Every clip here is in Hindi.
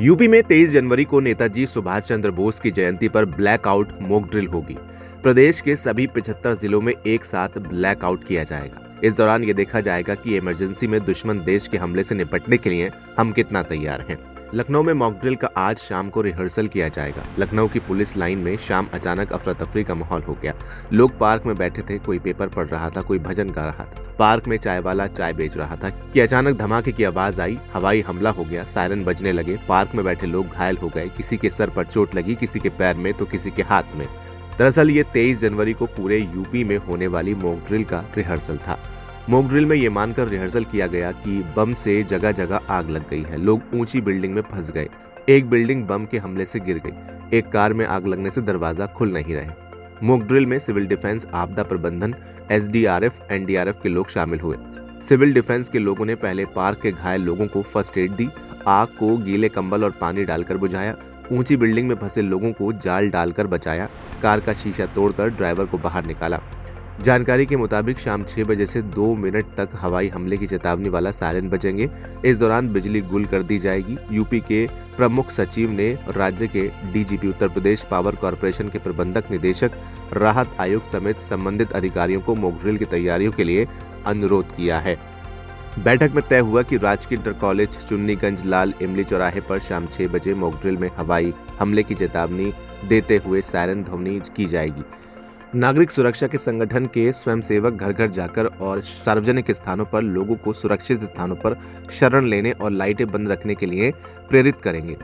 यूपी में 23 जनवरी को नेताजी सुभाष चंद्र बोस की जयंती पर ब्लैकआउट मॉक ड्रिल होगी। प्रदेश के सभी 75 जिलों में एक साथ ब्लैकआउट किया जाएगा। इस दौरान ये देखा जाएगा कि इमरजेंसी में दुश्मन देश के हमले से निपटने के लिए हम कितना तैयार हैं। लखनऊ में मॉक ड्रिल का आज शाम को रिहर्सल किया जाएगा। लखनऊ की पुलिस लाइन में शाम अचानक अफरा तफरी का माहौल हो गया। लोग पार्क में बैठे थे, कोई पेपर पढ़ रहा था, कोई भजन गा रहा था। पार्क में चाय वाला चाय बेच रहा था कि अचानक धमाके की आवाज आई, हवाई हमला हो गया, सायरन बजने लगे। पार्क में बैठे लोग घायल हो गए, किसी के सर पर चोट लगी, किसी के पैर में तो किसी के हाथ में। दरअसल ये 23 जनवरी को पूरे यूपी में होने वाली मॉक ड्रिल का रिहर्सल था। मॉक ड्रिल में ये मानकर रिहर्सल किया गया कि बम से जगह जगह आग लग गई है, लोग ऊंची बिल्डिंग में फंस गए, एक बिल्डिंग बम के हमले से गिर गई, एक कार में आग लगने से दरवाजा खुल नहीं रहे। मॉक ड्रिल में सिविल डिफेंस, आपदा प्रबंधन, एसडीआरएफ, एनडीआरएफ के लोग शामिल हुए। सिविल डिफेंस के लोगों ने पहले पार्क के घायल लोगों को फर्स्ट एड दी, आग को गीले कंबल और पानी डालकर बुझाया, ऊंची बिल्डिंग में फंसे लोगों को जाल डालकर बचाया, कार का शीशा तोड़कर ड्राइवर को बाहर निकाला। जानकारी के मुताबिक शाम 6 बजे से 2 मिनट तक हवाई हमले की चेतावनी वाला सायरन बजेंगे। इस दौरान बिजली गुल कर दी जाएगी। यूपी के प्रमुख सचिव ने राज्य के DGP, Uttar Pradesh power corporation के प्रबंधक निदेशक, राहत आयुक्त समेत संबंधित अधिकारियों को मॉक ड्रिल की तैयारियों के लिए अनुरोध किया है। बैठक में तय हुआ कि राजकीय इंटर कॉलेज चुन्नीगंज लाल इमली चौराहे पर शाम 6 बजे मॉक ड्रिल में हवाई हमले की चेतावनी देते हुए सायरन ध्वनि की जाएगी। नागरिक सुरक्षा के संगठन के स्वयंसेवक घर घर जाकर और सार्वजनिक स्थानों पर लोगों को सुरक्षित स्थानों पर शरण लेने और लाइटें बंद रखने के लिए प्रेरित करेंगे।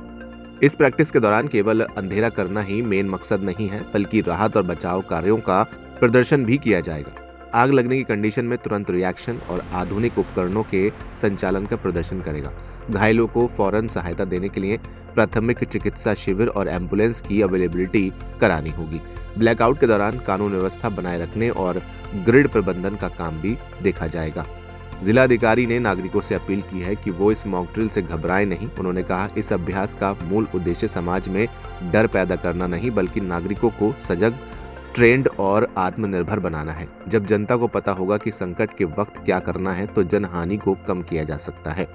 इस प्रैक्टिस के दौरान केवल अंधेरा करना ही मेन मकसद नहीं है, बल्कि राहत और बचाव कार्यों का प्रदर्शन भी किया जाएगा। आग लगने की कंडीशन में तुरंत रिएक्शन और आधुनिक उपकरणों के संचालन का प्रदर्शन करेगा। घायलों को फौरन सहायता देने के लिए प्राथमिक चिकित्सा शिविर और एम्बुलेंस की अवेलेबिलिटी करानी होगी। ब्लैकआउट के दौरान कानून व्यवस्था बनाए रखने और ग्रिड प्रबंधन का काम भी देखा जाएगा। जिलाधिकारी ने नागरिकों से अपील की है कि वो इस मॉक ड्रिल से घबराएं नहीं। उन्होंने कहा, इस अभ्यास का मूल उद्देश्य समाज में डर पैदा करना नहीं, बल्कि नागरिकों को सजग, ट्रेंड और आत्मनिर्भर बनाना है। जब जनता को पता होगा कि संकट के वक्त क्या करना है, तो जनहानि को कम किया जा सकता है।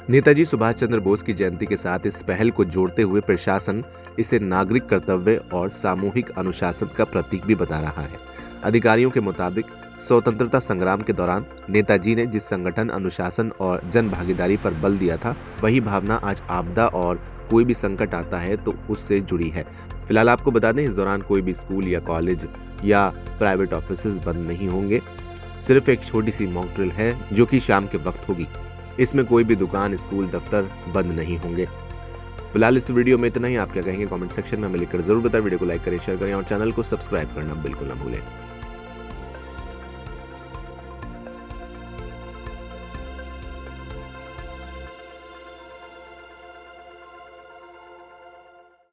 नेताजी सुभाष चंद्र बोस की जयंती के साथ इस पहल को जोड़ते हुए प्रशासन इसे नागरिक कर्तव्य और सामूहिक अनुशासन का प्रतीक भी बता रहा है। अधिकारियों के मुताबिक स्वतंत्रता संग्राम के दौरान नेताजी ने जिस संगठन, अनुशासन और जन भागीदारी पर बल दिया था, वही भावना आज आपदा और कोई भी संकट आता है तो उससे जुड़ी है। फिलहाल आपको बता दें, इस दौरान कोई भी स्कूल या कॉलेज या प्राइवेट ऑफिसेज बंद नहीं होंगे। सिर्फ एक छोटी सी मॉक ड्रिल है जो कि शाम के वक्त होगी। इसमें कोई भी दुकान, स्कूल, दफ्तर बंद नहीं होंगे। फिलहाल इस वीडियो में इतना ही। आप क्या कहेंगे कमेंट सेक्शन में हमें लिखकर जरूर बताएं। वीडियो को लाइक करें, शेयर करें और चैनल को सब्सक्राइब करना बिल्कुल न भूलें।